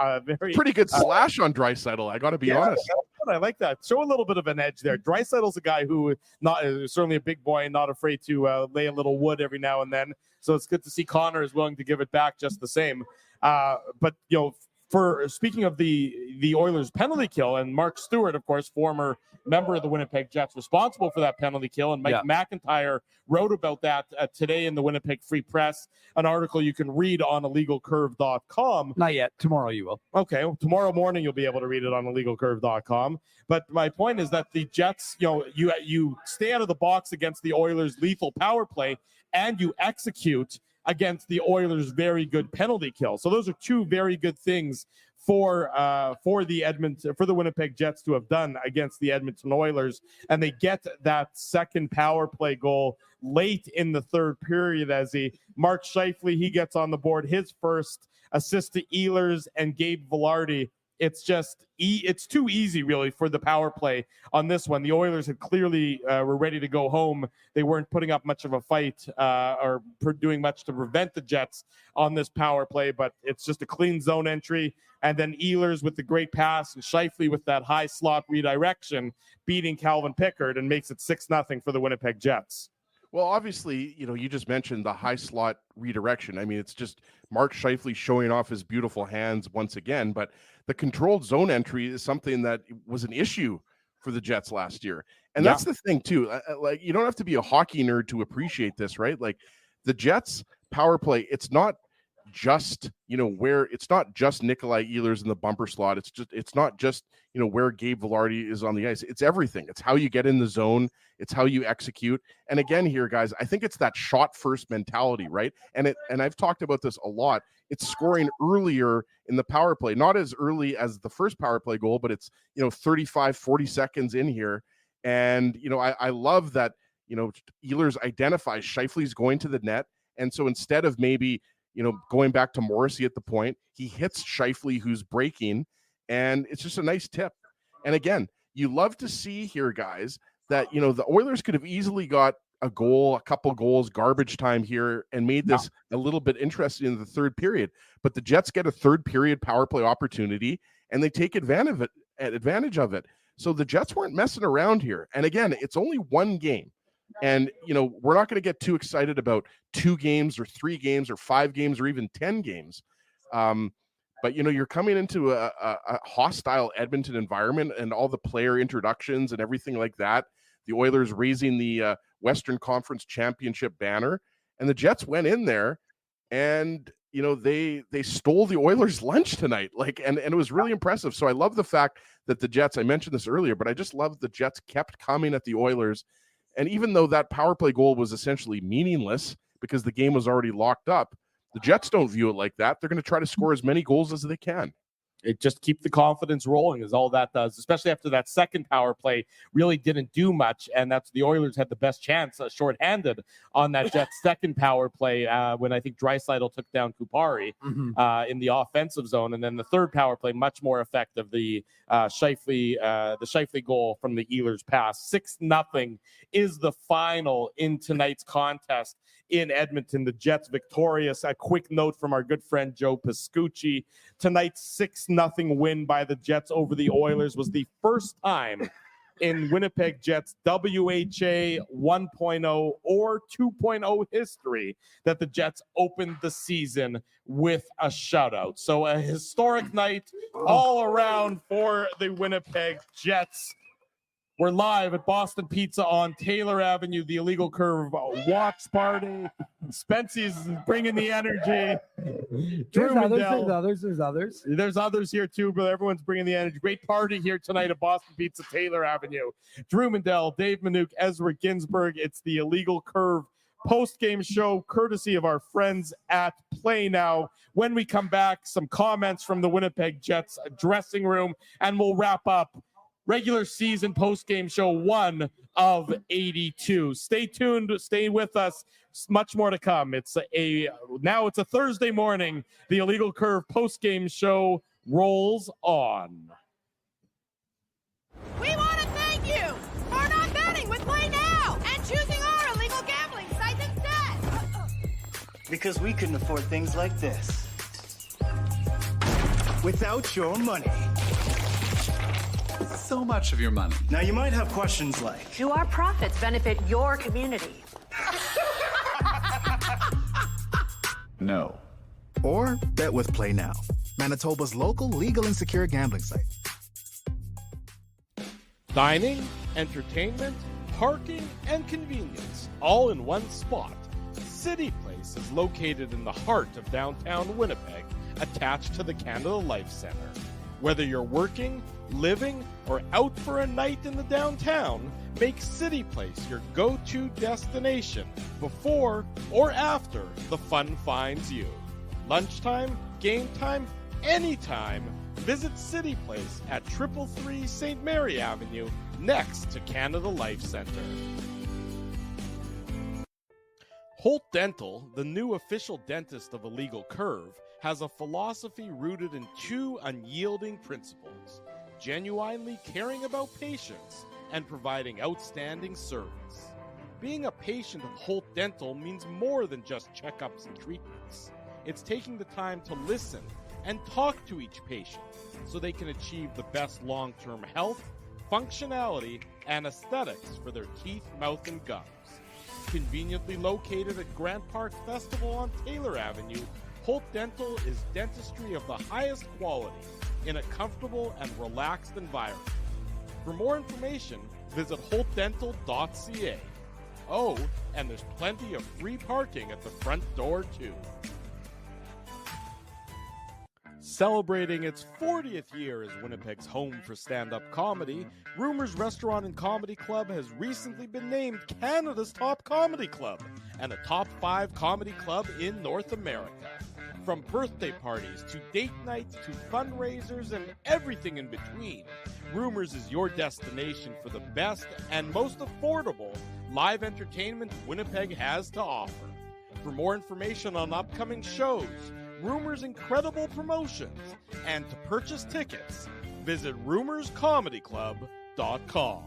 pretty good slash on Draisaitl. I got to be honest. I like that. Show a little bit of an edge there. Draisaitl's a guy who is certainly a big boy and not afraid to lay a little wood every now and then. So it's good to see Connor is willing to give it back just the same. But for speaking of the Oilers penalty kill, and Mark Stewart, of course, former member of the Winnipeg Jets, responsible for that penalty kill, and Mike McIntyre wrote about that today in the Winnipeg Free Press, an article you can read on illegalcurve.com. Not yet. Tomorrow you will. Okay. Well, tomorrow morning you'll be able to read it on illegalcurve.com. But my point is that the Jets, you stay out of the box against the Oilers' lethal power play, and you execute against the Oilers' very good penalty kill. So those are 2 very good things for the Winnipeg Jets to have done against the Edmonton Oilers, and they get that second power play goal late in the third period as Mark Scheifele, he gets on the board his first assist to Ehlers and Gabe Vilardi. It's just it's too easy, really, for the power play on this one. The Oilers had clearly were ready to go home. They weren't putting up much of a fight or doing much to prevent the Jets on this power play, but it's just a clean zone entry. And then Ehlers with the great pass and Scheifele with that high slot redirection, beating Calvin Pickard, and makes it 6-0 for the Winnipeg Jets. Well, obviously, you just mentioned the high slot redirection. I mean, it's just Mark Scheifele showing off his beautiful hands once again, but the controlled zone entry is something that was an issue for the Jets last year. And that's the thing too. Like, you don't have to be a hockey nerd to appreciate this, right? Like, the Jets power play, it's not just, where it's not just Nikolai Ehlers in the bumper slot. It's not just, where Gabe Vilardi is on the ice. It's everything. It's how you get in the zone. It's how you execute. And again, here, guys, I think it's that shot first mentality, right? And I've talked about this a lot. It's scoring earlier in the power play, not as early as the first power play goal, but it's, 35, 40 seconds in here. And, I love that, Ehlers identifies Scheifele's going to the net. And so instead of maybe, going back to Morrissey at the point, he hits Scheifele, who's breaking, and it's just a nice tip. And again, you love to see here, guys, that, the Oilers could have easily got a goal, a couple goals, garbage time here, and made this a little bit interesting in the third period. But the Jets get a third period power play opportunity, and they take advantage of it. So the Jets weren't messing around here. And again, it's only one game. And, we're not going to get too excited about 2 games or 3 games or 5 games or even 10 games. But, you're coming into a hostile Edmonton environment, and all the player introductions and everything like that. The Oilers raising the Western Conference Championship banner. And the Jets went in there and, they stole the Oilers' lunch tonight. And it was really impressive. So I love the fact that the Jets, I mentioned this earlier, but I just love the Jets kept coming at the Oilers. And even though that power play goal was essentially meaningless because the game was already locked up, the Jets don't view it like that. They're going to try to score as many goals as they can. It just keep the confidence rolling is all that does, especially after that second power play really didn't do much. And that's the Oilers had the best chance shorthanded on that Jets second power play when I think Draisaitl took down Kupari in the offensive zone. And then the third power play, much more effective. The Scheifele goal from the Ehlers pass. 6-0 is the final in tonight's contest in Edmonton. The Jets victorious. A quick note from our good friend Joe Piscucci. Tonight's 6-0 win by the Jets over the Oilers was the first time in Winnipeg Jets WHA 1.0 or 2.0 history that the Jets opened the season with a shutout. So a historic night all around for the Winnipeg Jets. We're live at Boston Pizza on Taylor Avenue, the Illegal Curve watch party. Spency's bringing the energy. There's others. There's others here too, but everyone's bringing the energy. Great party here tonight at Boston Pizza, Taylor Avenue. Drew Mandel, Dave Manouk, Ezra Ginsburg. It's the Illegal Curve post-game show, courtesy of our friends at Play Now. When we come back, some comments from the Winnipeg Jets dressing room, and we'll wrap up regular season post-game show 1 of 82. Stay tuned. Stay with us. Much more to come. Now it's a Thursday morning. The Illegal Curve post-game show rolls on. We want to thank you for not betting with Play Now and choosing our illegal gambling site instead. Because we couldn't afford things like this without your money. So much of your money. Now you might have questions like, Do our profits benefit your community? No. Or bet with Play Now, Manitoba's local legal and secure gambling site. Dining, entertainment, parking, and convenience, all in one spot. City Place is located in the heart of downtown Winnipeg, attached to the Canada Life Centre. Whether you're working, living, or out for a night in the downtown, make City Place your go-to destination before or after the fun finds you. Lunchtime, game time, anytime. Visit City Place at 333 St. Mary Avenue, next to Canada Life Centre. Holt Dental, the new official dentist of Illegal Curve, has a philosophy rooted in two unyielding principles: genuinely caring about patients and providing outstanding service. Being a patient of Holt Dental means more than just checkups and treatments. It's taking the time to listen and talk to each patient so they can achieve the best long-term health, functionality, and aesthetics for their teeth, mouth, and gums. Conveniently located at Grant Park Festival on Taylor Avenue, Holt Dental is dentistry of the highest quality in a comfortable and relaxed environment. For more information, visit holtdental.ca. Oh, and there's plenty of free parking at the front door, too. Celebrating its 40th year as Winnipeg's home for stand-up comedy, Rumors Restaurant and Comedy Club has recently been named Canada's top comedy club and a top 5 comedy club in North America. From birthday parties to date nights to fundraisers and everything in between, Rumors is your destination for the best and most affordable live entertainment Winnipeg has to offer. For more information on upcoming shows, Rumors' incredible promotions, and to purchase tickets, visit rumorscomedyclub.com.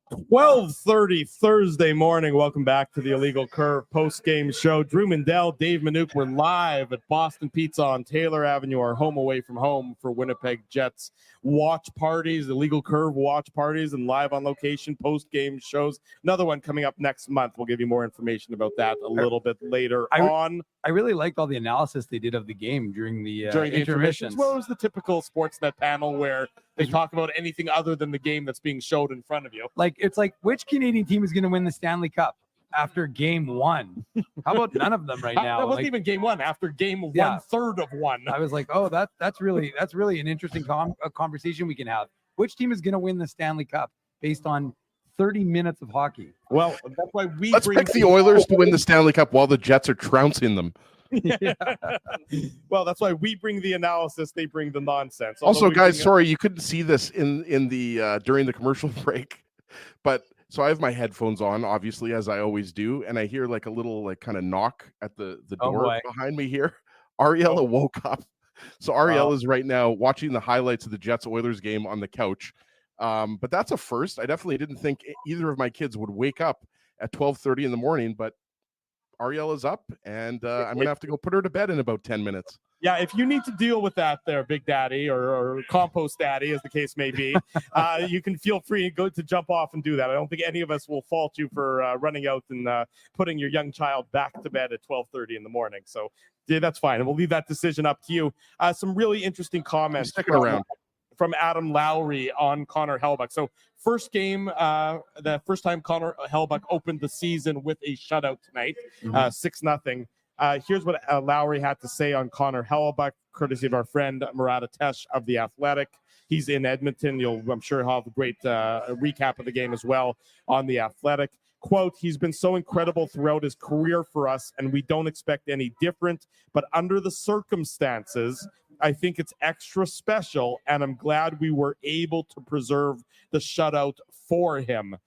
12:30 Thursday morning. Welcome back to the Illegal Curve post-game show. Drew Mindell, Dave Manouk. We're live at Boston Pizza on Taylor Avenue, our home away from home for Winnipeg Jets watch parties, Illegal Curve watch parties, and live on location post-game shows. Another one coming up next month. We'll give you more information about that a little bit later on. I really liked all the analysis they did of the game during the intermissions. Well, it was the typical Sportsnet panel where they talk about anything other than the game that's being showed in front of you. It's like, which Canadian team is going to win the Stanley Cup after game one? How about none of them right now? That wasn't even game one. After game 1/3 of one. I was like, oh, that's really an interesting conversation we can have. Which team is going to win the Stanley Cup based on 30 minutes of hockey? Well, that's why let's pick the Oilers to win the Stanley Cup while the Jets are trouncing them. Yeah. Well, that's why we bring the analysis, they bring the nonsense. Also, guys, sorry you couldn't see this in the during the commercial break, but so I have my headphones on, obviously, as I always do, and I hear like a little kind of knock at the door behind me here. Ariella woke up. So Ariella is right now watching the highlights of the Jets Oilers game on the couch. But that's a first. I definitely didn't think either of my kids would wake up at 12:30 in the morning, but Ariella's up, and I'm going to have to go put her to bed in about 10 minutes. Yeah, if you need to deal with that there, Big Daddy, or Compost Daddy, as the case may be, you can feel free to jump off and do that. I don't think any of us will fault you for running out and putting your young child back to bed at 12:30 in the morning. So, yeah, that's fine. And we'll leave that decision up to you. Some really interesting comments. Sticking around. From Adam Lowry on Connor Hellebuyck. So first game, the first time Connor Hellebuyck opened the season with a shutout tonight, 6-0. Here's what Lowry had to say on Connor Hellebuyck, courtesy of our friend Murata Tesh of The Athletic. He's in Edmonton. I'm sure he'll have a great recap of the game as well on The Athletic. Quote, he's been so incredible throughout his career for us, and we don't expect any different. But under the circumstances, I think it's extra special, and I'm glad we were able to preserve the shutout for him.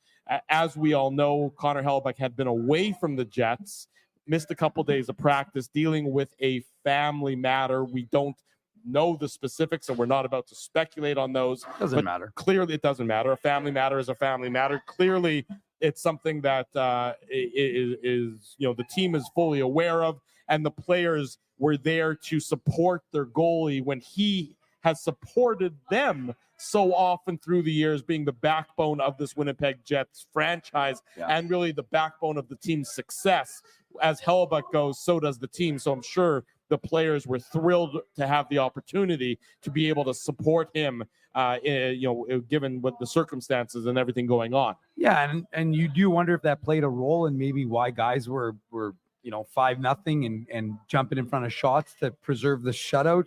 As we all know, Connor Hellebuyck had been away from the Jets, missed a couple days of practice, dealing with a family matter. We don't know the specifics, and we're not about to speculate on those. Doesn't matter. Clearly, it doesn't matter. A family matter is a family matter. Clearly, it's something that is the team is fully aware of, and the players were there to support their goalie when he has supported them so often through the years, being the backbone of this Winnipeg Jets franchise and really the backbone of the team's success. As Hellebuyck goes, so does the team. So I'm sure the players were thrilled to have the opportunity to be able to support him, given what the circumstances and everything going on. Yeah, and you do wonder if that played a role in maybe why guys were 5-0 and jumping in front of shots to preserve the shutout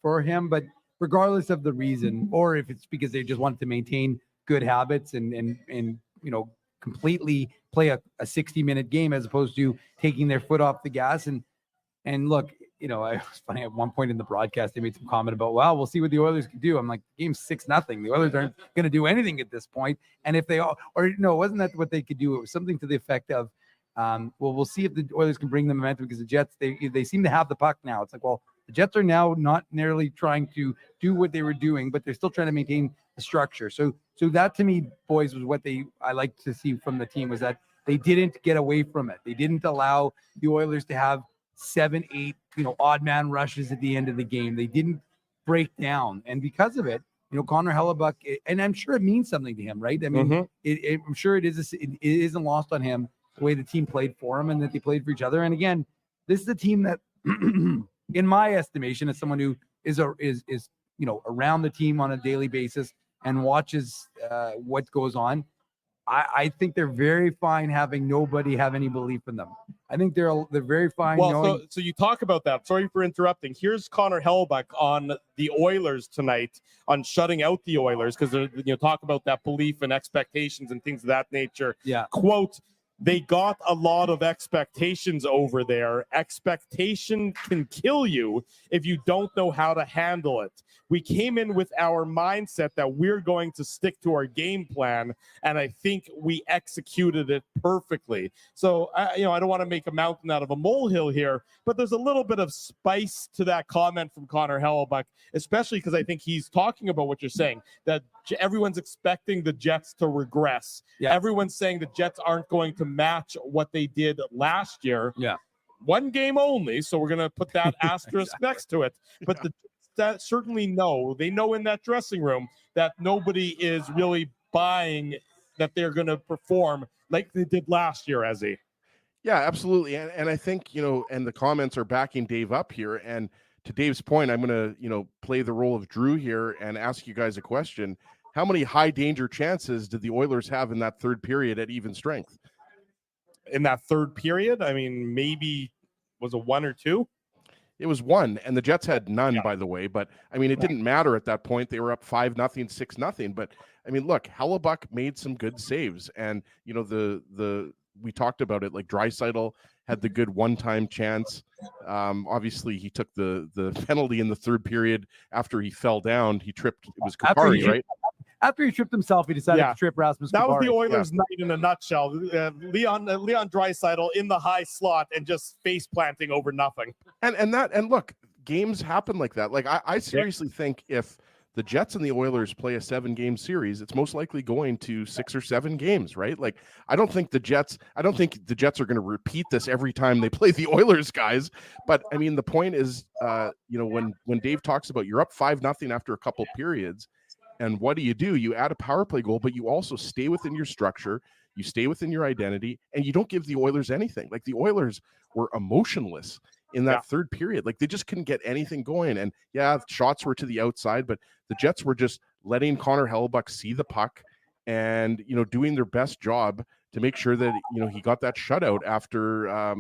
for him. But regardless of the reason, or if it's because they just wanted to maintain good habits and completely play a 60-minute game as opposed to taking their foot off the gas. And look, it was funny at one point in the broadcast, they made some comment about, well, we'll see what the Oilers can do. I'm like, the game's 6-0. The Oilers aren't going to do anything at this point. And if they all, or no, wasn't that what they could do? It was something to the effect of, Well, we'll see if the Oilers can bring the momentum, because the Jets, they seem to have the puck now. It's like, well, the Jets are now not nearly trying to do what they were doing, but they're still trying to maintain the structure. So that to me, boys, was what I like to see from the team, was that they didn't get away from it. They didn't allow the Oilers to have 7, 8, odd man rushes at the end of the game. They didn't break down, and because of it, Connor Hellebuck, and I'm sure it means something to him, right? I mean, I'm sure it isn't lost on him the way the team played for him and that they played for each other. And again, this is a team that, in my estimation, as someone who is around the team on a daily basis and watches what goes on, I think they're very fine having nobody have any belief in them. I think they're very fine. Well, so you talk about that. Sorry for interrupting. Here's Connor Hellebuck on the Oilers tonight, on shutting out the Oilers, because talk about that belief and expectations and things of that nature. Yeah. Quote, "They got a lot of expectations over there. Expectation can kill you if you don't know how to handle it. We came in with our mindset that we're going to stick to our game plan, and I think we executed it perfectly." So, I don't want to make a mountain out of a molehill here, but there's a little bit of spice to that comment from Connor Hellebuck, especially because I think he's talking about what you're saying, that everyone's expecting the Jets to regress. Yeah. Everyone's saying the Jets aren't going to match what they did last year. Yeah. One game only, so we're going to put that asterisk next to it. But the that certainly they know in that dressing room that nobody is really buying that they're going to perform like they did last year, Ezzy. Yeah, absolutely. And I think, and the comments are backing Dave up here. And to Dave's point, I'm going to, play the role of Drew here and ask you guys a question. How many high danger chances did the Oilers have in that third period at even strength? In that third period? I mean, maybe was it 1 or 2? It was 1, and the Jets had none, by the way. But I mean, it didn't matter at that point. They were up 5-0, 6-0. But I mean, look, Hellebuck made some good saves, and we talked about it. Like Draisaitl had the good one-time chance. Obviously, he took the penalty in the third period after he fell down. He tripped. It was Kupari, right? After he tripped himself, he decided to trip Rasmus That Kupari. was the Oilers' night in a nutshell. Leon Draisaitl in the high slot and just face planting over nothing. And look, games happen like that. Like I seriously think if the Jets and the Oilers play a 7-game series, it's most likely going to 6 or 7 games, right? Like I don't think the Jets are going to repeat this every time they play the Oilers, guys. But I mean, the point is, when Dave talks about you're up 5-0 after a couple periods. And what do? You add a power play goal, but you also stay within your structure, you stay within your identity, and you don't give the Oilers anything. Like the Oilers were emotionless in that third period. Like they just couldn't get anything going. And shots were to the outside, but the Jets were just letting Connor Hellebuck see the puck and, doing their best job to make sure that, he got that shutout after, a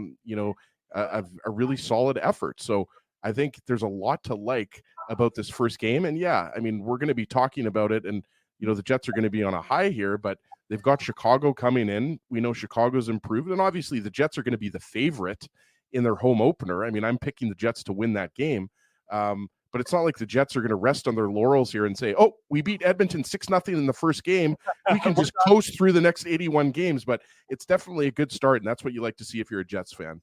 really solid effort. So I think there's a lot to like about this first game. And I mean, we're going to be talking about it, and, the Jets are going to be on a high here, but they've got Chicago coming in. We know Chicago's improved, and obviously the Jets are going to be the favorite in their home opener. I mean, I'm picking the Jets to win that game. But it's not like the Jets are going to rest on their laurels here and say, oh, we beat Edmonton 6-0 in the first game. We can just coast through the next 81 games. But it's definitely a good start, and that's what you like to see if you're a Jets fan.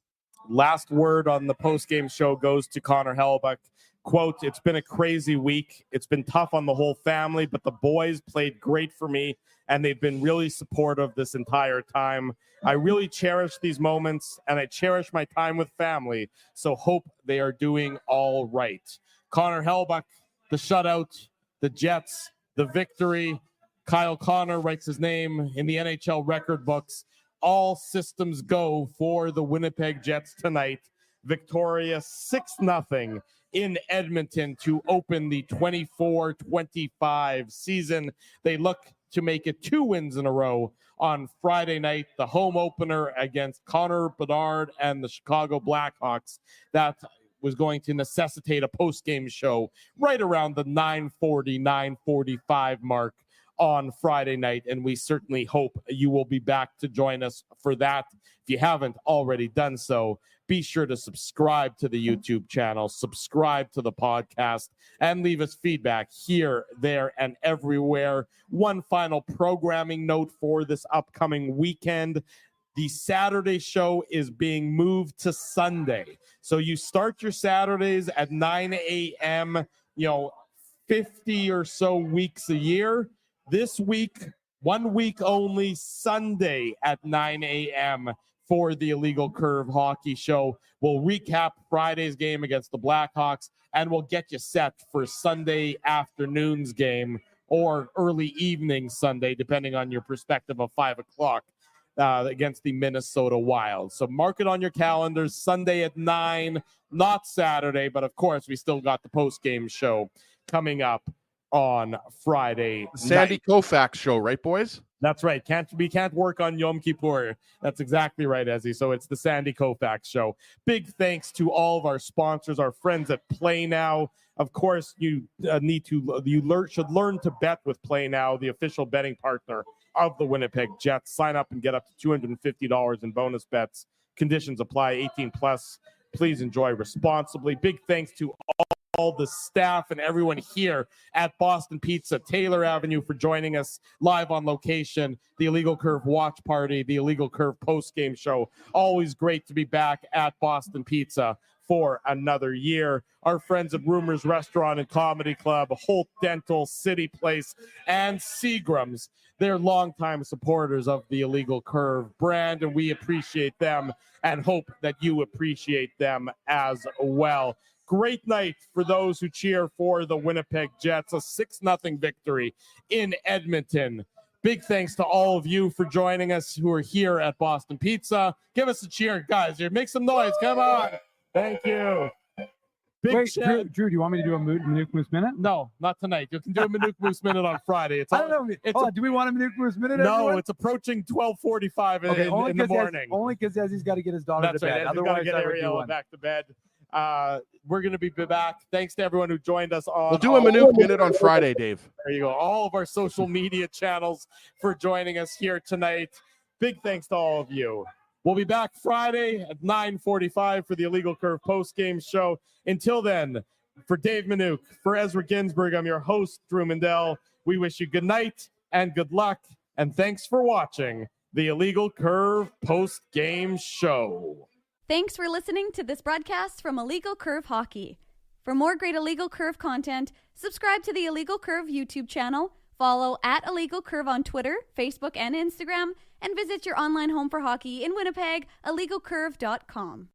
Last word on the post-game show goes to Connor Hellebuck. Quote, "It's been a crazy week. It's been tough on the whole family, but the boys played great for me, and they've been really supportive this entire time. I really cherish these moments, and I cherish my time with family, so hope they are doing all right." Connor Hellebuck, the shutout, the Jets, the victory. Kyle Connor writes his name in the NHL record books. All systems go for the Winnipeg Jets tonight. Victorious 6-0 in Edmonton to open the 24-25 season. They look to make it 2 wins in a row on Friday night, the home opener against Connor Bedard and the Chicago Blackhawks. That was going to necessitate a post-game show right around the 9:40, 9:45 mark on Friday night, and we certainly hope you will be back to join us for that. If you haven't already done so, be sure to subscribe to the YouTube channel, subscribe to the podcast, and leave us feedback here, there, and everywhere. One final programming note for this upcoming weekend. the Saturday show is being moved to Sunday. So you start your Saturdays at 9 a.m., 50 or so weeks a year. This week, 1 week only, Sunday at 9 a.m. for the Illegal Curve Hockey Show. We'll recap Friday's game against the Blackhawks, and we'll get you set for Sunday afternoon's game or early evening Sunday, depending on your perspective of 5 o'clock against the Minnesota Wild. So mark it on your calendars, Sunday at 9, not Saturday, but of course we still got the post-game show coming up on Friday Sandy night. Koufax show, right, boys? That's right. We can't work on Yom Kippur. That's exactly right, Ezzy. So it's the Sandy Koufax show. Big thanks to all of our sponsors, our friends at Play Now. Of course, you should learn to bet with Play Now, the official betting partner of the Winnipeg Jets. Sign up and get up to $250 in bonus bets. Conditions apply. 18 plus. Please enjoy responsibly. Big thanks to all the staff and everyone here at Boston Pizza, Taylor Avenue, for joining us live on location. The Illegal Curve watch party, the Illegal Curve post-game show. Always great to be back at Boston Pizza for another year. Our friends at Rumors Restaurant and Comedy Club, Holt Dental, City Place, and Seagram's. They're longtime supporters of the Illegal Curve brand, and we appreciate them and hope that you appreciate them as well. Great night for those who cheer for the Winnipeg Jets, a 6-0 victory in Edmonton. Big thanks to all of you for joining us who are here at Boston Pizza. Give us a cheer, guys. Here, make some noise. Come on. Thank you. Wait, Drew, do you want me to do a Manuk Moose Minute? No, not tonight. You can do a Manuk Moose Minute on Friday. I don't know. Do we want a Manuk Moose Minute? No, everyone? It's approaching 12:45 in the morning. Only because Ezzy's got to get his daughter to bed. Otherwise, get Ariella back to bed. We're going to be back. Thanks to everyone who joined us on. We'll do a Manuk Minute on Friday, Dave. There you go. All of our social media channels for joining us here tonight. Big thanks to all of you. We'll be back Friday at 9:45 for the Illegal Curve post-game show. Until then, for Dave Manuk, for Ezra Ginsburg, I'm your host, Drew Mandel. We wish you good night and good luck, and thanks for watching the Illegal Curve post-game show. Thanks for listening to this broadcast from Illegal Curve Hockey. For more great Illegal Curve content, subscribe to the Illegal Curve YouTube channel, follow at Illegal Curve on Twitter, Facebook, and Instagram, and visit your online home for hockey in Winnipeg, illegalcurve.com.